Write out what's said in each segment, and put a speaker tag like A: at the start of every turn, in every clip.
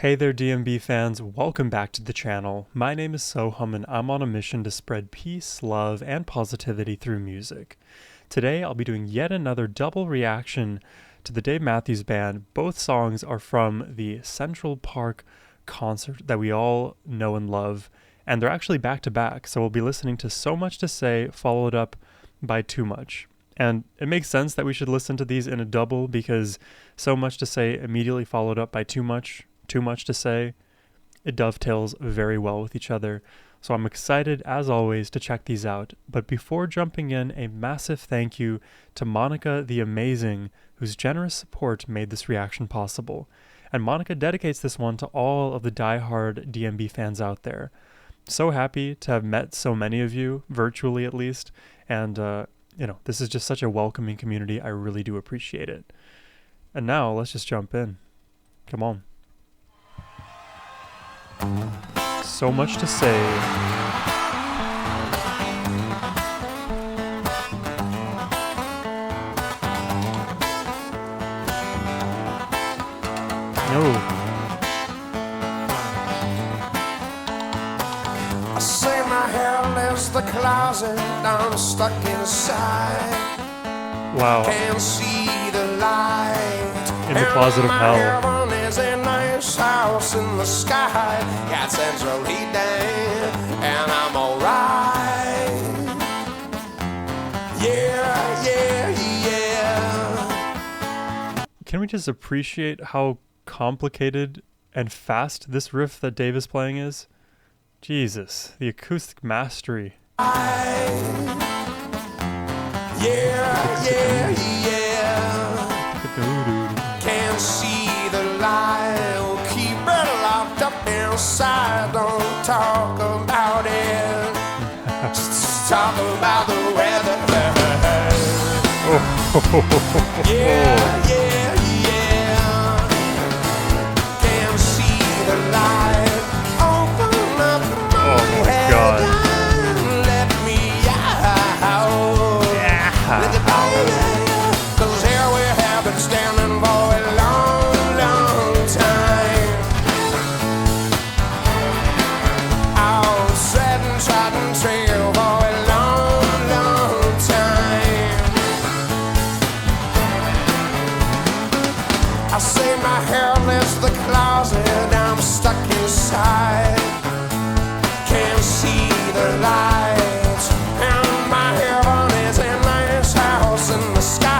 A: Hey there DMB fans, welcome back to the channel. My name is Sohum and I'm on a mission to spread peace, love, and positivity through music. Today I'll be doing yet another double reaction to the Dave Matthews Band. Both songs are from the Central Park concert that we all know and love, and they're actually back to back, so we'll be listening to So Much to Say followed up by Too Much. And it makes sense that we should listen to these in a double because So Much to Say immediately followed up by Too Much to Say. It dovetails very well with each other. So I'm excited, as always, to check these out. But before jumping in, a massive thank you to Monica the Amazing, whose generous support made this reaction possible. And Monica dedicates this one to all of the diehard DMB fans out there. So happy to have met so many of you, virtually at least. And, this is just such a welcoming community. I really do appreciate it. And now, let's just jump in. Come on. So much to say. No.
B: I say my hell is the closet, I'm stuck inside.
A: Wow.
B: Can't see the light.
A: In the closet of hell.
B: Heaven is a nice house in the sky. Got central heat and I'm alright. Yeah, yeah, yeah.
A: Can we just appreciate how complicated and fast this riff that Dave is playing is? Jesus, the acoustic mastery.
B: Yeah, yeah, yeah. Can't see the light. Keep it locked up inside. Don't talk about it. Just talk about the weather. Yeah, yeah, yeah. Can't see the light. Open up my head.
A: God.
B: Let me out. Let the baby, 'cause here we have been standing for a long, long time. Out treading, trotting trail for a long, long time. I say my hair lifts the closet, I'm stuck inside. Can't see the lights, and my heaven is a nice house in the sky.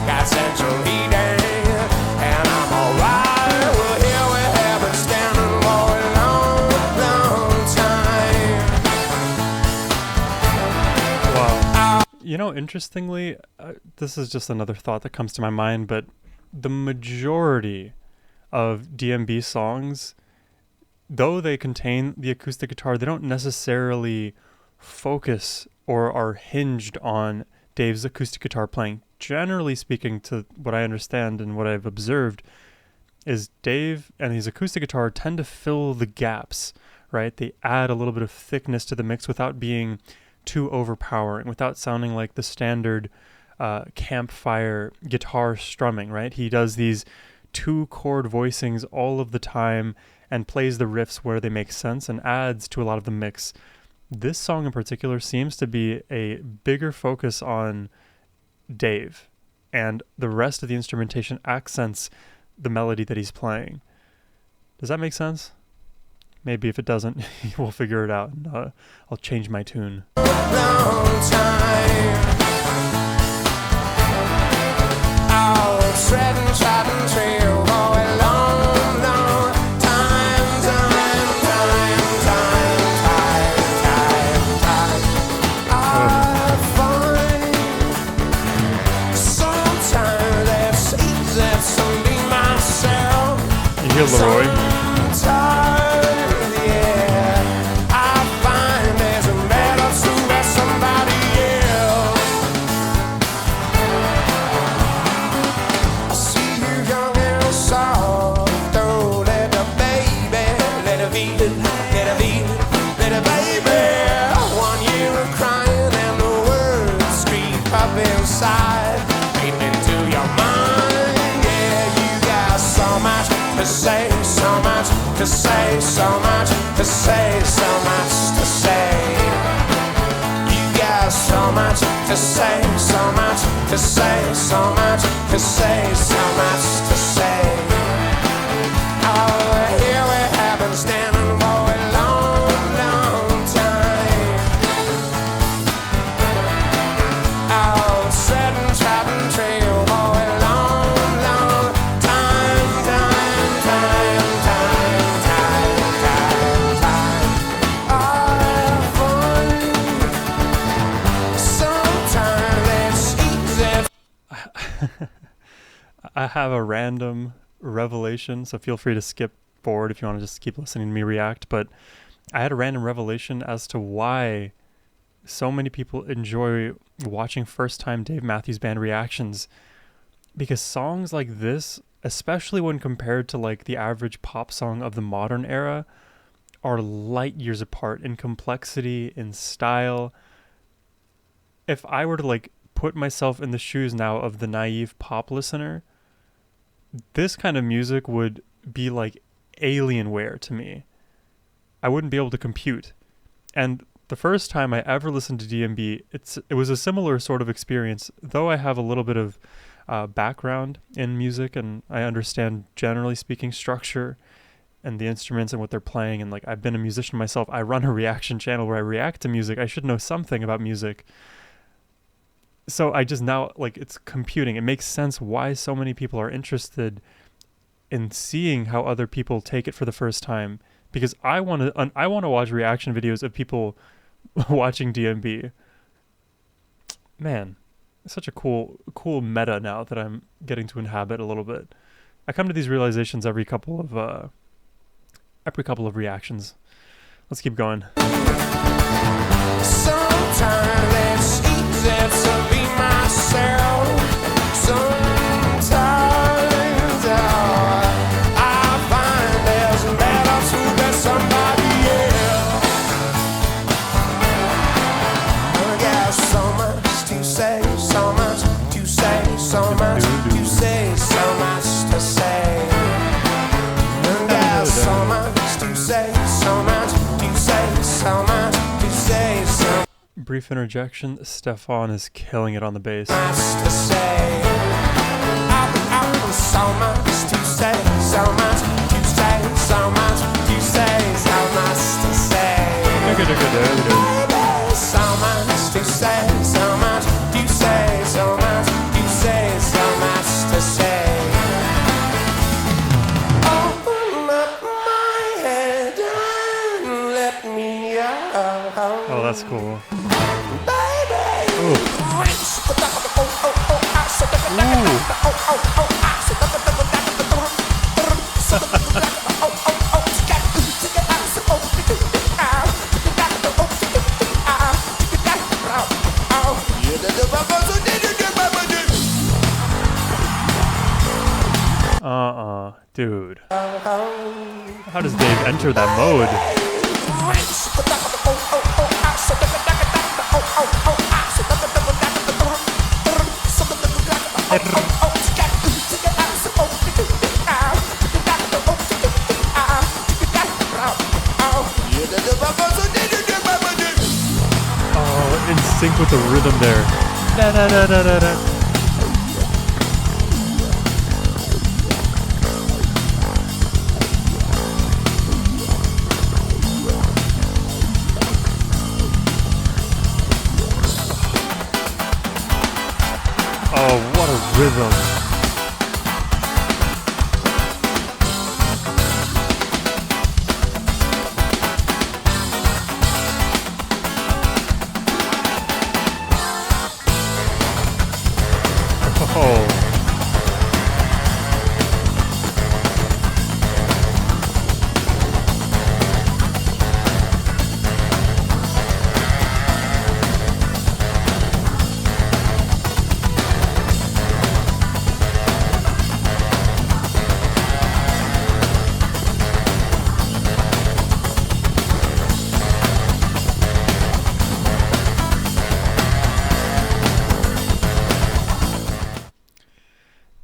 B: Got central heating, and I'm alright. Well, here we have been standing for a long, long time.
A: Wow. Interestingly, this is just another thought that comes to my mind, but the majority of DMB songs, though they contain the acoustic guitar, they don't necessarily focus or are hinged on Dave's acoustic guitar playing. Generally speaking, to what I understand and what I've observed, is Dave and his acoustic guitar tend to fill the gaps, right? They add a little bit of thickness to the mix without being too overpowering, without sounding like the standard campfire guitar strumming, right? He does these 2-chord voicings all of the time and plays the riffs where they make sense and adds to a lot of the mix. This song in particular seems to be a bigger focus on Dave, and the rest of the instrumentation accents the melody that he's playing. Does that make sense? Maybe if it doesn't, we'll figure it out, and I'll change my tune.
B: Long time. Out treading, trotting trail for a long, long time. I find sometimes it's easy to be myself.
A: You hear Leroy?
B: Sometimes, yeah, I find there's a matter to be somebody else. I see you young and soft, oh, let the baby, let it be, let it be, let it baby. Want you crying and the words creep up inside, creep into your mind. Yeah, you got so much to say, so much to say, so much to say, so much to say. You got so much to say, so much to say, so much to say, so much to say. Oh, here we have been standing for a long, long time. Oh, setting trap and trail for a long, long time, time, time, time, time, time, time. Oh, fun. Sometimes it's easy.
A: I have a random revelation, so feel free to skip forward if you want to just keep listening to me react. But I had a random revelation as to why so many people enjoy watching first-time Dave Matthews Band reactions, because songs like this, especially when compared to like the average pop song of the modern era, are light years apart in complexity, in style. If I were to like put myself in the shoes now of the naive pop listener, this kind of music would be like alienware to me. I wouldn't be able to compute. And the first time I ever listened to DMB, it was a similar sort of experience, though I have a little bit of background in music and I understand, generally speaking, structure and the instruments and what they're playing. And like, I've been a musician myself. I run a reaction channel where I react to music. I should know something about music. So I just now, like, it's computing. It makes sense why so many people are interested in seeing how other people take it for the first time, because I want to watch reaction videos of people watching DMB. Man, it's such a cool meta now that I'm getting to inhabit a little bit. I come to these realizations every couple of reactions. Let's keep going.
B: Sometimes it's easy to be myself. Sometimes I find it's better to be somebody else. I got so much to say, so much to say, so much to say, so much to say. I got so much to say, so much to say, so much to say, so much.
A: Brief interjection, Stefan is killing it on the bass.
B: To say, so much to say, so much to say, so much to say, so much to say. Baby, so much to say, so much to say, so much to say, so much to say. Open up my head and let me out.
A: Oh, that's cool. Dude. How does Dave enter that mode? Oh, in sync with the rhythm there. Da da da da da da. Oh, what a rhythm. Oh.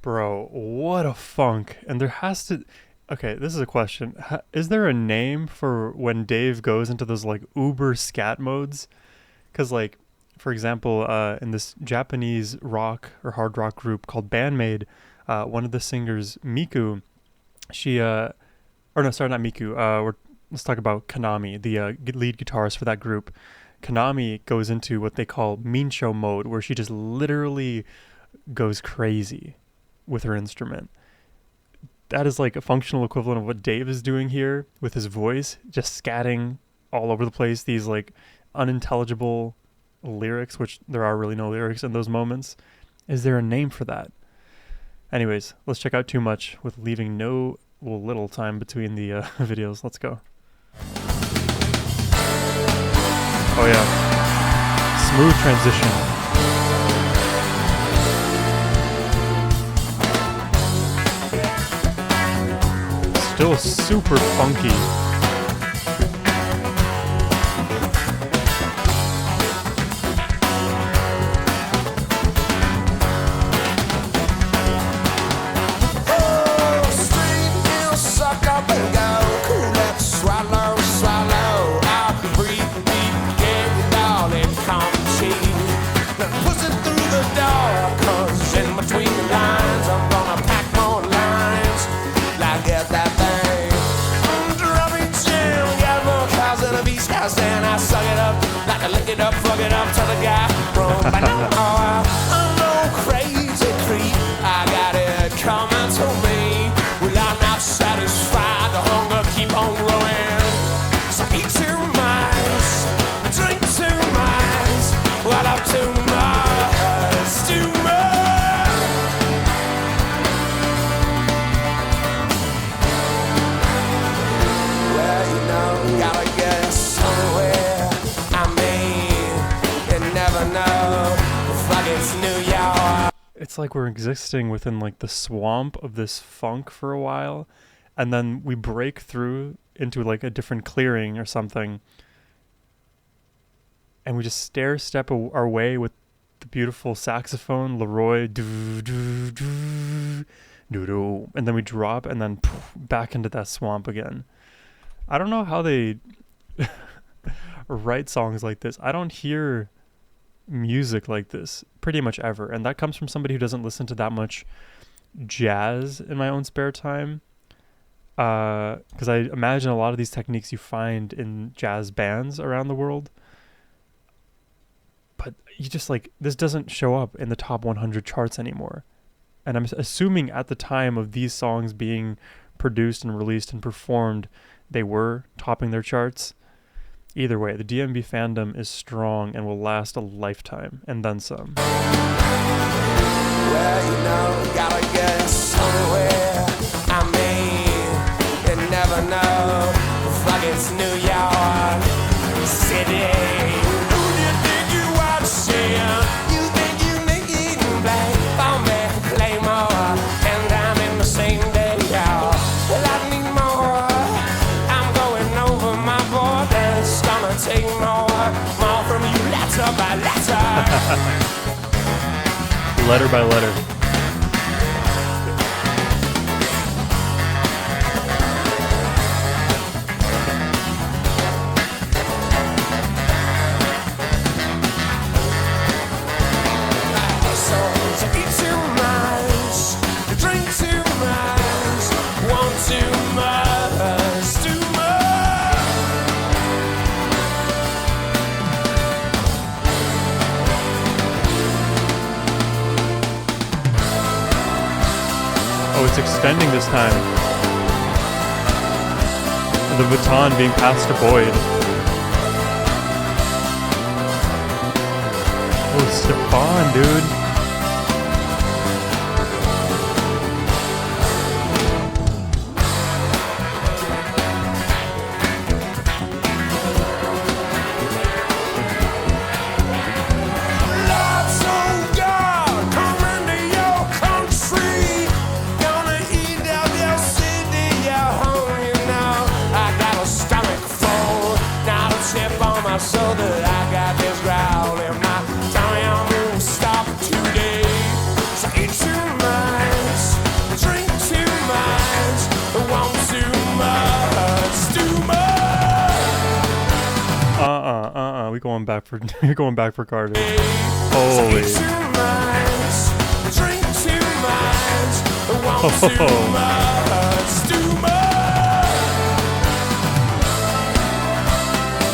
A: Bro, what a funk. And there has to, Okay, this is a question. Is there a name for when Dave goes into those like uber scat modes? Because like, for example, in this Japanese rock or hard rock group called Bandmade, one of the singers, Miku, she or no, sorry, not Miku. Let's talk about Kanami, the lead guitarist for that group. Kanami goes into what they call Mincho mode, where she just literally goes crazy with her instrument. That is like a functional equivalent of what Dave is doing here with his voice, just scatting all over the place. These like unintelligible lyrics, which there are really no lyrics in those moments. Is there a name for that? Anyways, let's check out Too Much with leaving little time between the videos. Let's go. Oh yeah, smooth transition. Still super funky.
B: And I suck it up, like I lick it up, fuck it up till the guy wrong. But no, I'm no crazy creep. I got it coming to me. Well, I'm not satisfied. The hunger keep on growing. So eat too much, drink too much, what up too much, too much. Well, you know, gotta get somewhere. I mean, you never know. Fuck, it's New York.
A: It's like we're existing within like the swamp of this funk for a while, and then we break through into like a different clearing or something, and we just stair step our way with the beautiful saxophone, Leroy, doo, doo, doo, doo, doo, and then we drop and then poof, back into that swamp again. I don't know how they write songs like this. I don't hear music like this pretty much ever, and that comes from somebody who doesn't listen to that much jazz in my own spare time, because I imagine a lot of these techniques you find in jazz bands around the world, but you just like, this doesn't show up in the top 100 charts anymore. And I'm assuming at the time of these songs being produced and released and performed, they were topping their charts. Either way, the DMB fandom is strong and will last a lifetime, and then some.
B: Well, you know, gotta get somewhere. I mean, you never know. Fuck, it's New York City. Who do you think you watching? You think you Nicky Black? I'm back, play more, and I'm in the same day, y'all. Well, I need more. I'm going over my borders. Gonna take more from you, letter by letter.
A: Letter by letter.
B: So eat too much, drink too much, want too much, too much.
A: Oh, it's extending this time. The baton being passed to Boyd. Oh, Stefan, dude.
B: Lord, so God, come into your country. Gonna eat up your city, your home, you know. I got a stomach full, not a chip on my shoulder. I got this growl in my tummy, I'm gonna stop to
A: We going back for we going back for Carter. Holy.
B: Drink too much, want too much, too much.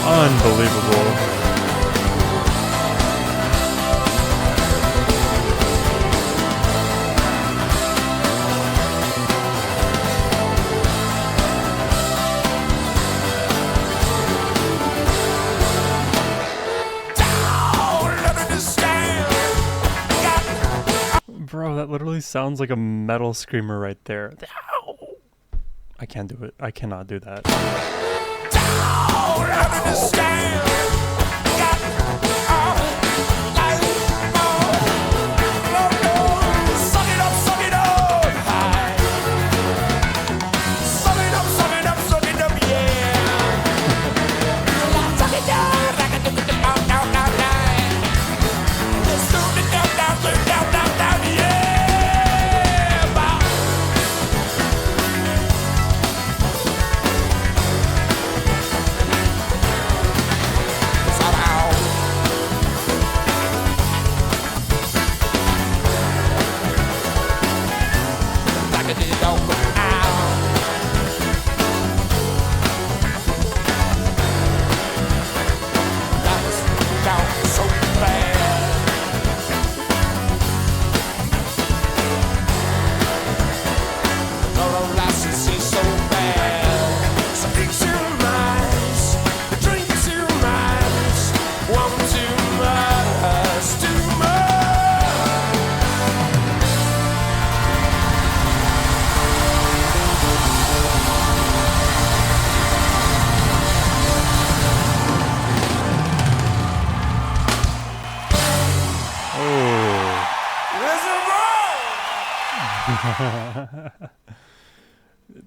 A: Unbelievable. Bro, that literally sounds like a metal screamer right there. I can't do it. I cannot do that.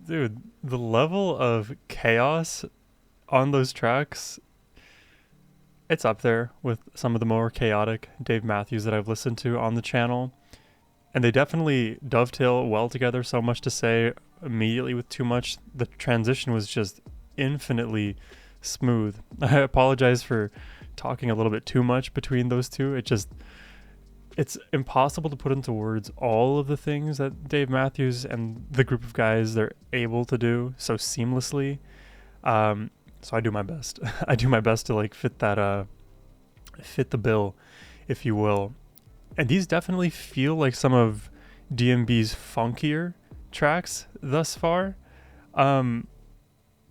A: Dude, the level of chaos on those tracks, it's up there with some of the more chaotic Dave Matthews that I've listened to on the channel. And they definitely dovetail well together. So much to say immediately with too much. The transition was just infinitely smooth. I apologize for talking a little bit too much between those two. It's impossible to put into words all of the things that Dave Matthews and the group of guys they're able to do so seamlessly. So I do my best. I do my best to like fit the bill, if you will. And these definitely feel like some of DMB's funkier tracks thus far.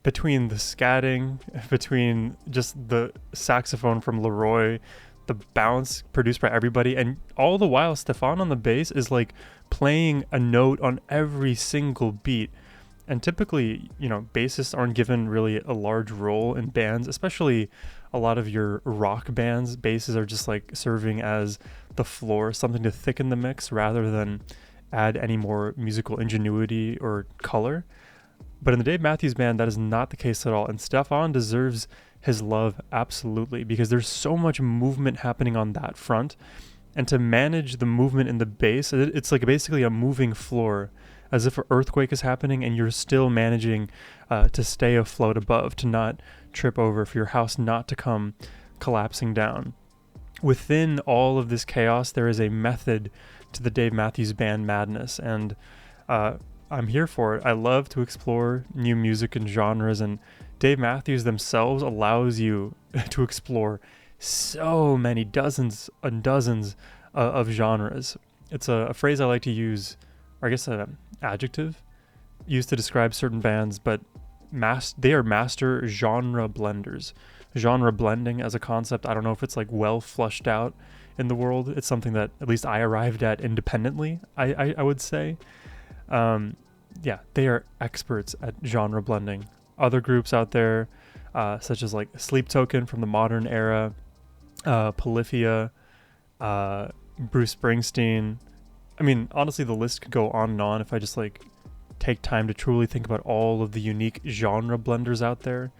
A: Between the scatting, between just the saxophone from Leroy, the bounce produced by everybody, and all the while Stefan on the bass is like playing a note on every single beat. And typically, you know, bassists aren't given really a large role in bands, especially a lot of your rock bands. Basses are just like serving as the floor, something to thicken the mix rather than add any more musical ingenuity or color. But in the Dave Matthews Band, that is not the case at all. And Stefan deserves his love absolutely, because there's so much movement happening on that front. And to manage the movement in the bass, it's like basically a moving floor, as if an earthquake is happening and you're still managing to stay afloat above, to not trip over, for your house not to come collapsing down. Within all of this chaos, there is a method to the Dave Matthews Band madness, and I'm here for it. I love to explore new music and genres, and Dave Matthews themselves allows you to explore so many dozens and dozens of genres. It's a phrase I like to use, or I guess an adjective used to describe certain bands, but they are master genre blenders. Genre blending as a concept, I don't know if it's like well flushed out in the world. It's something that at least I arrived at independently, I would say. Yeah, they are experts at genre blending. Other groups out there, such as like Sleep Token from the modern era, Polyphia, Bruce Springsteen. I mean, honestly, the list could go on and on if I just like take time to truly think about all of the unique genre blenders out there.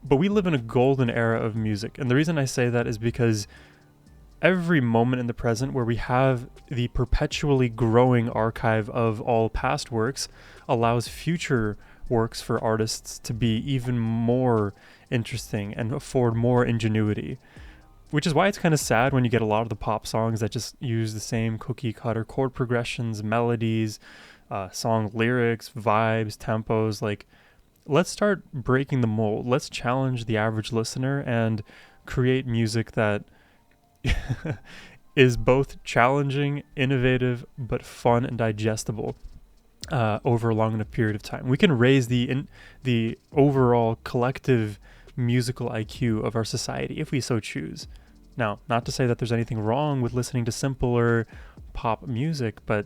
A: But we live in a golden era of music. And the reason I say that is because every moment in the present where we have the perpetually growing archive of all past works allows future works for artists to be even more interesting and afford more ingenuity. Which is why it's kind of sad when you get a lot of the pop songs that just use the same cookie cutter chord progressions, melodies, song lyrics, vibes, tempos. Like, let's start breaking the mold. Let's challenge the average listener and create music that is both challenging, innovative, but fun and digestible over a long enough period of time. We can raise the overall collective musical IQ of our society if we so choose. Now, not to say that there's anything wrong with listening to simpler pop music, but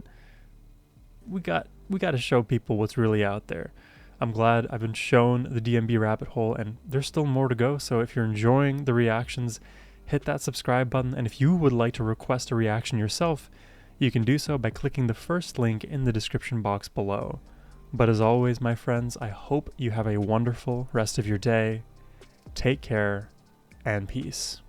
A: we got to show people what's really out there. I'm glad I've been shown the DMB rabbit hole, and there's still more to go. So if you're enjoying the reactions, hit that subscribe button. And if you would like to request a reaction yourself, you can do so by clicking the first link in the description box below. But as always, my friends, I hope you have a wonderful rest of your day. Take care and peace.